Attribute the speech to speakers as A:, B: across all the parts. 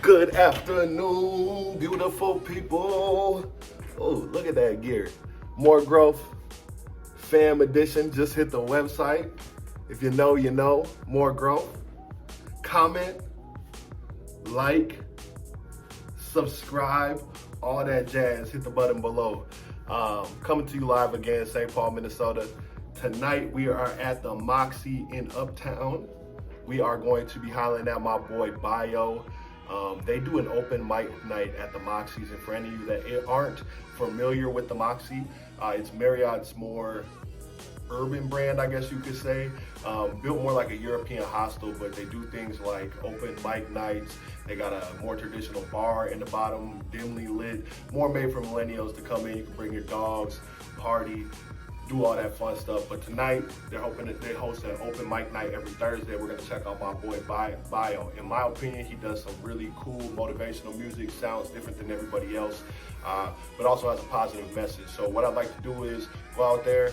A: Good afternoon, beautiful people. Oh, look at that gear. More growth, fam edition. Just hit the website. If you know, you know. More growth. Comment, like, subscribe, all that jazz. Hit the button below. Coming to you live again, St. Paul, Minnesota. Tonight we are at the Moxy in Uptown. We are going to be hollering at my boy Bayo. They do an open mic night at the Moxy's, and for any of you that aren't familiar with the Moxy, it's Marriott's more urban brand, I guess you could say. Built more like a European hostel, but they do things like open mic nights. They got a more traditional bar in the bottom, dimly lit, more made for millennials to come in. You can bring your dogs, party, do all that fun stuff. But tonight, they host an open mic night every Thursday. We're gonna check out my boy Bayo. In my opinion, he does some really cool motivational music, sounds different than everybody else, but also has a positive message. So what I'd like to do is go out there,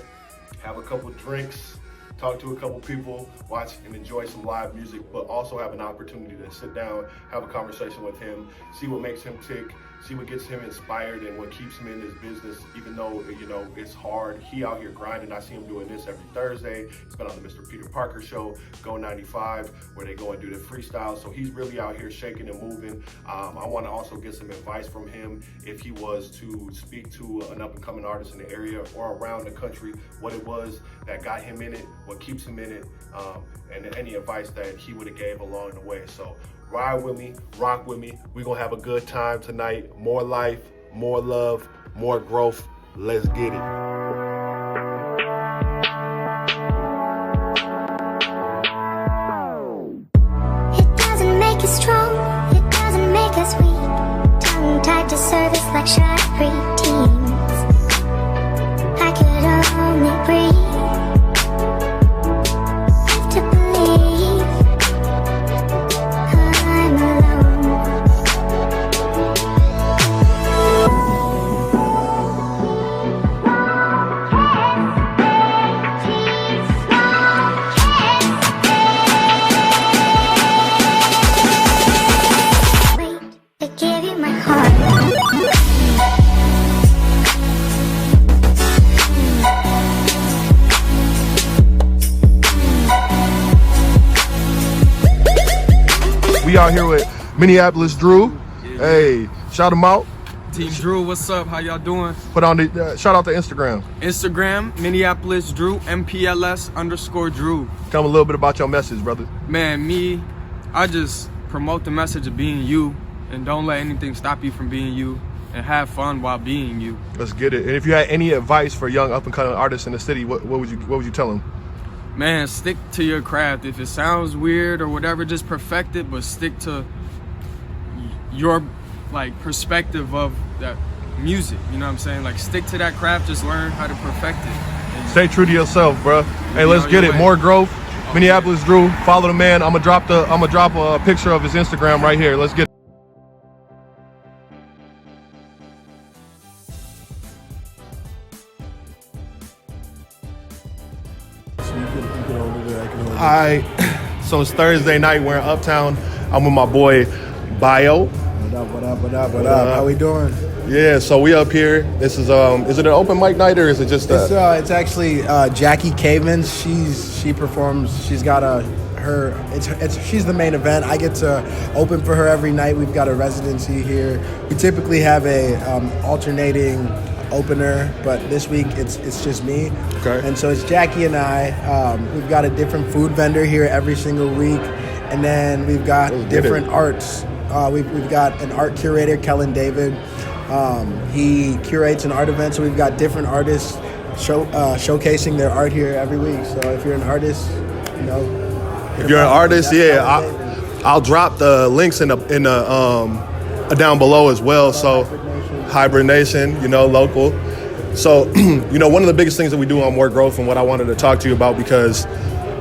A: have a couple drinks, talk to a couple people, watch and enjoy some live music, but also have an opportunity to sit down, have a conversation with him, see what makes him tick, see what gets him inspired and what keeps him in his business, even though, you know, it's hard. He out here grinding. I see him doing this every Thursday. He's been on the Mr. Peter Parker show, Go 95, where they go and do the freestyle. So he's really out here shaking and moving. I want to also get some advice from him if he was to speak to an up and coming artist in the area or around the country, what it was that got him in it, what keeps him in it, and any advice that he would have gave along the way. So ride with me, rock with me. We're gonna have a good time tonight. More life, more love, more growth. Let's get it.
B: It doesn't make us strong, it doesn't make us weak. Tongue tied to service like shy preteens. I could only breathe.
A: We out here with MPLS Drew. Hey, shout him out.
C: Team Drew, what's up? How y'all doing?
A: Put on the shout out to Instagram.
C: Instagram, MPLS Drew, MPLS_Drew.
A: Tell me a little bit about your message, brother.
C: Man, I just promote the message of being you, and don't let anything stop you from being you, and have fun while being you.
A: Let's get it. And if you had any advice for young up and coming artists in the city, what would you tell them?
C: Man, stick to your craft. If it sounds weird or whatever, just perfect it, but stick to your perspective of that music. You know what I'm saying? Like, stick to that craft, just learn how to perfect it. And
A: stay true to yourself, bro. Hey, let's get it. More growth. MPLS Drew, follow the man. I'm gonna drop a picture of his Instagram right here. Let's get it. Alright, so it's Thursday night. We're in Uptown. I'm with my boy Bayo.
D: What up? How we doing?
A: Yeah, so we up here. This is it an open mic night or is it just
D: it's actually Jaki Cavins. She performs. She's got she's the main event. I get to open for her every night. We've got a residency here. We typically have a alternating opener, but this week it's just me.
A: Okay.
D: And so it's Jaki and I. We've got a different food vendor here every single week, and then we've got different arts. We've got an art curator, Kellen David. He curates an art event, so we've got different artists showcasing their art here every week. So if you're an artist, you know.
A: If you're an artist, I'll drop the links in the down below as well. So Hybrid Nation, you know, local. So, you know, one of the biggest things that we do on More Growth and what I wanted to talk to you about, because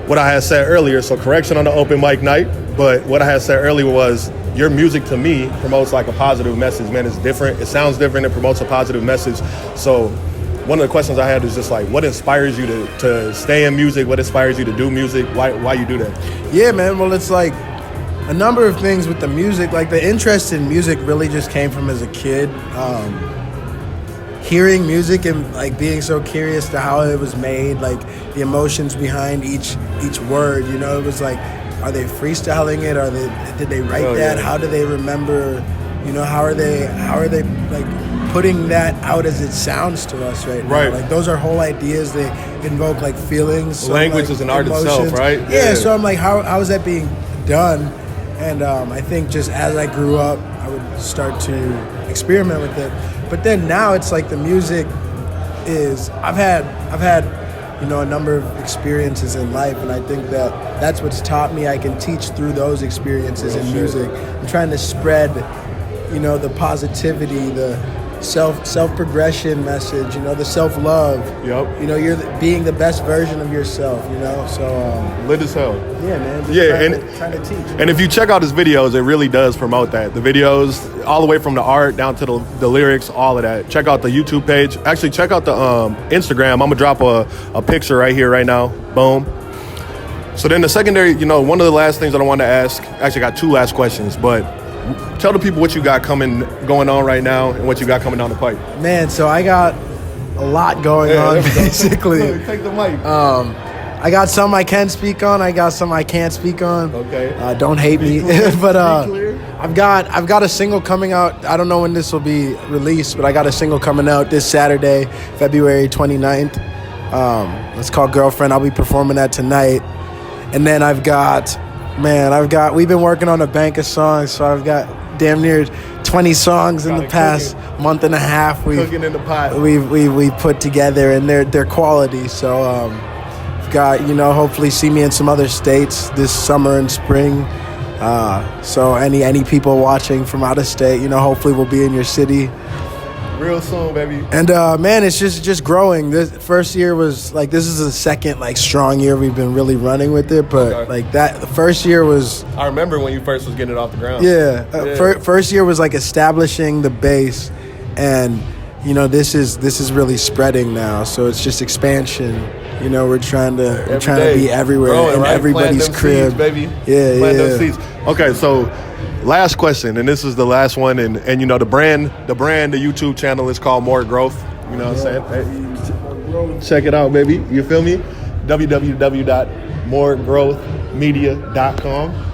A: what I had said earlier, so correction on the open mic night, but what I had said earlier was your music to me promotes like a positive message, man. It's different. It sounds different. It promotes a positive message. So one of the questions I had is just like, what inspires you to stay in music? What inspires you to do music? Why you do that?
D: Yeah, man. Well, it's like A number of things with the music. Like the interest in music really just came from as a kid. Hearing music and like being so curious to how it was made, like the emotions behind each word. You know, it was like, are they freestyling it? Did they write that?
A: Yeah.
D: How do they remember? You know, how are they like putting that out as it sounds to us right now?
A: Right.
D: Like those are whole ideas. They invoke like feelings. So,
A: Language
D: like,
A: is an art
D: emotions.
A: itself, right?
D: Yeah. So I'm like, how is that being done? And I think just as I grew up, I would start to experiment with it. But then now it's like the music is, I've had you know, a number of experiences in life, and I think that that's what's taught me. I can teach through those experiences in music. I'm trying to spread, you know, the positivity, the self-progression message, you know, the self-love.
A: Yep.
D: You know, you're being the best version of yourself, you know, so.
A: Lit as hell.
D: Yeah, man. Just
A: Yeah,
D: trying to teach.
A: And if you check out his videos, it really does promote that. The videos, all the way from the art down to the lyrics, all of that. Check out the YouTube page. Actually, check out the Instagram. I'm going to drop a picture right here, right now. Boom. So then the secondary, you know, one of the last things that I wanted to ask, actually I got 2 last questions, but tell the people what you got going on right now and what you got coming down the pipe.
D: Man, so I got a lot going on, basically.
A: Look, take the mic.
D: I got some I can speak on. I got some I can't speak on.
A: Okay.
D: Don't hate me, but
A: clear.
D: I've got a single coming out. I don't know when this will be released, but I got a single coming out this Saturday, February 29th. It's called Girlfriend. I'll be performing that tonight. And then we've been working on a bank of songs, so I've got damn near 20 songs in the past month and a half.
A: Cooking in the pot.
D: We put together, and they're quality. So we've got, you know, hopefully see me in some other states this summer and spring. So any people watching from out of state, you know, hopefully we'll be in your city
A: real soon, baby.
D: And man, it's just growing. This first year was like, this is the second like strong year we've been really running with it, but
A: Okay.
D: like that the first year was,
A: I remember when you first was getting it off the ground.
D: yeah. First year was like establishing the base, and you know this is really spreading now. So it's just expansion. You know, we're trying to be everywhere,
A: Growing,
D: in
A: right?
D: everybody's
A: Plant them
D: crib,
A: seeds, baby.
D: Yeah,
A: Plant
D: yeah.
A: them seeds. Okay, so last question, and this is the last one, and you know the YouTube channel is called More Growth. You know what I'm saying? Hey, check it out, baby. You feel me? www.moregrowthmedia.com.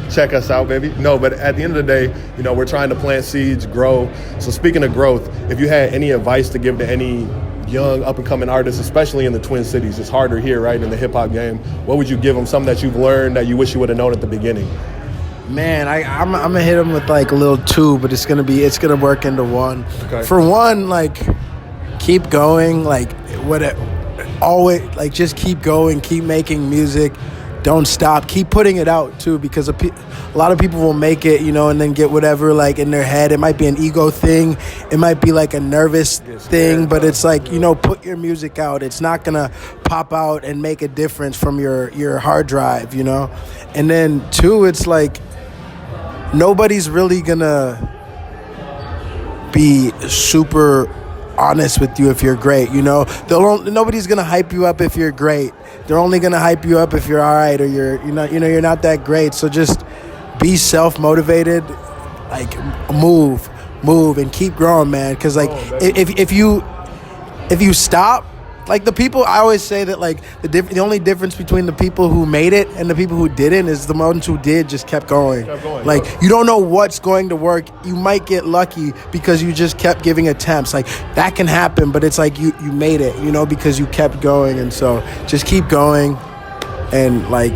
A: Check us out, baby. No, but at the end of the day, you know, we're trying to plant seeds, grow. So speaking of growth, if you had any advice to give to any young up-and-coming artists, especially in the Twin Cities, it's harder here, right, in the hip-hop game, what would you give them? Something that you've learned that you wish you would have known at the beginning?
D: Man, I'm gonna hit them with like a little 2, but it's gonna work into 1.
A: Okay.
D: For 1, like keep going, like always, like just keep going, keep making music, don't stop, keep putting it out too, because a lot of people will make it, you know, and then get whatever like in their head. It might be an ego thing, it might be like a nervous thing, but it's like, you know, put your music out. It's not gonna pop out and make a difference from your hard drive, you know. And then 2, it's like nobody's really gonna be super honest with you if you're great, you know. Nobody's gonna hype you up if you're great. They're only gonna hype you up if you're all right, or you're not that great. So just be self-motivated, like move and keep growing, man. Because like if you stop, like the people, I always say that like the only difference between the people who made it and the people who didn't is the ones who did just kept going. Like you don't know what's going to work. You might get lucky because you just kept giving attempts. Like that can happen, but it's like you made it, you know, because you kept going. And so just keep going and like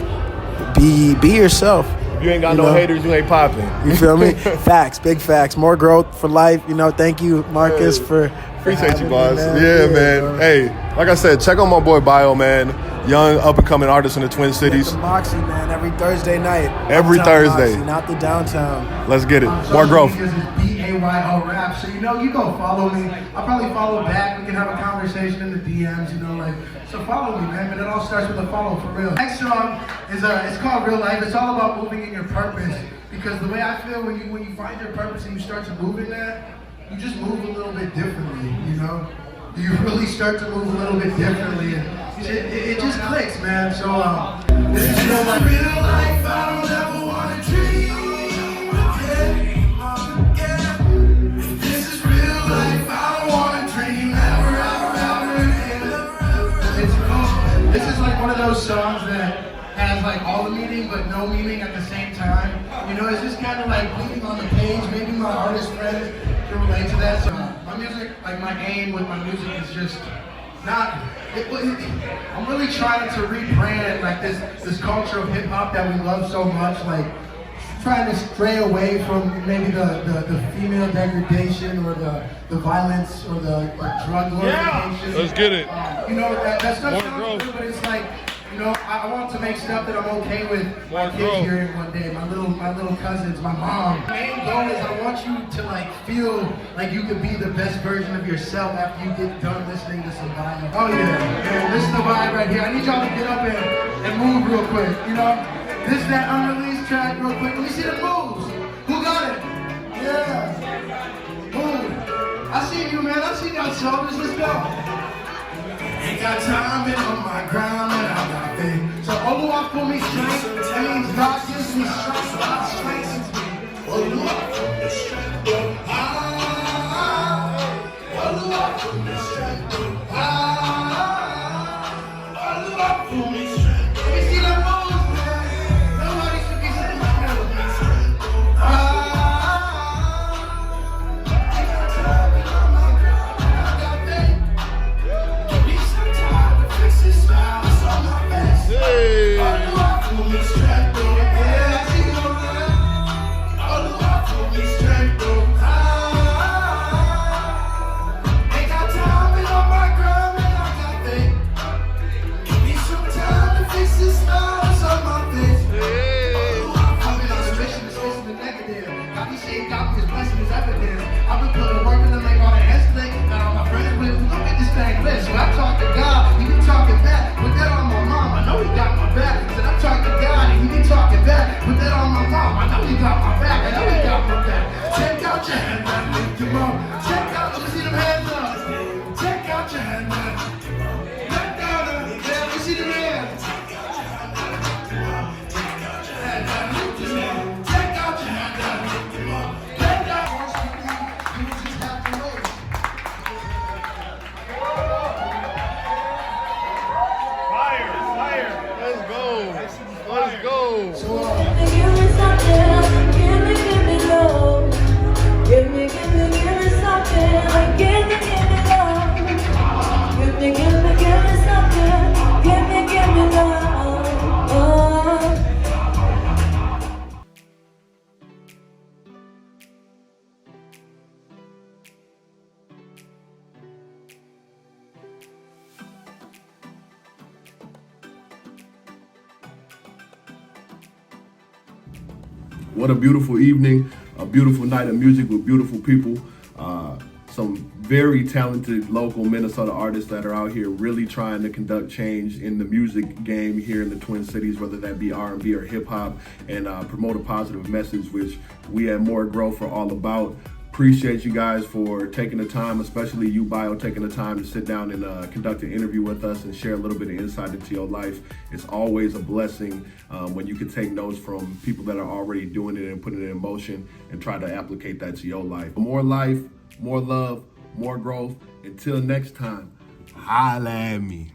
D: be yourself.
A: If you ain't got no haters, you ain't popping.
D: You feel me? Facts, big facts. More growth for life. You know, thank you, Marcus, for
A: Appreciate you, boss.
D: man.
A: Yeah, man.
D: Bro.
A: Hey, like I said, check out my boy Bayo, man. Young, up-and-coming artist in the Twin Cities.
D: The Moxy, man, every Thursday night.
A: Every
D: Uptown
A: Thursday.
D: Moxy, not the downtown.
A: Let's get it. More growth.
E: Because it's BAYO rap. So, you know, you go follow me. I'll probably follow back. We can have a conversation in the DMs, you know, like, so follow me, man. But it all starts with a follow for real. Next song is it's called Real Life. It's all about moving in your purpose. Because the way I feel when you find your purpose and you start to move in that, you just move a little bit differently, you know? You really start to move a little bit differently, and it just clicks, man. So this is real life.
F: Real life, I don't ever wanna dream.
E: those songs that has like all the meaning but no meaning at the same time. You know, it's just kind of like bleeding on the page. Maybe my artist friends can relate to that. So my music, like my aim with my music is just not. I'm really trying to rebrand like this culture of hip hop that we love so much. Like trying to stray away from maybe the female degradation or the violence or the drug glorification.
F: Let's get it.
E: You know, that stuff
F: More
E: sounds
F: growth.
E: good, but it's like, you know, I want to make stuff that I'm okay with my
F: More
E: kids
F: growth.
E: hearing one day, my little cousins, my mom. The main goal is I want you to like feel like you could be the best version of yourself after you get done listening to some Bayo. Oh yeah, this is the vibe right here. I need y'all to get up and move real quick, you know? This is that unreleased track real quick. Let me see the moves. Who got it? Yeah. Move. I see you, man. I see y'all shoulders. Let's go. Ain't got time, been on my grind, and I got faith. So Oluwa for me strength, that means God gives me strength, God strengthens me. Oluwa for me strength, Oluwa for me strength, Oluwa for me strength. Let me see that moves, man. Nobody should be sitting still. Ain't got time, been on my grind, and I got faith. I've been putting work in to make all the heads think. Now my friends with me, look at this thing lit. So I talk to God, he be talking back. Put that on my mom, I know he got my back. Said I talk to God, and he be talking back. Put that on my mom, I know he got my back. I know he got my back. Check out your hand, man, lift your mom. Check out, let me see them hands up. Check out your hand, man. Let down, yeah, let me see them hands. Check out your hand, man, lift your mom. Check out your hand, man, lift your mom. Check out your hand, man, lift your mom. Let down. You just have to wait.
F: Let's go. Let's go.
E: So,
G: Give me something, give me love. Give me something, give me love. Give me something, give me love. Oh.
A: What a beautiful evening, a beautiful night of music with beautiful people. Some very talented local Minnesota artists that are out here really trying to conduct change in the music game here in the Twin Cities, whether that be R&B or hip hop, and promote a positive message, which we at More Growth are all about. Appreciate you guys for taking the time, especially you, Bayo, taking the time to sit down and conduct an interview with us and share a little bit of insight into your life. It's always a blessing when you can take notes from people that are already doing it and putting it in motion and try to applicate that to your life. More life, more love, more growth. Until next time, holla at me.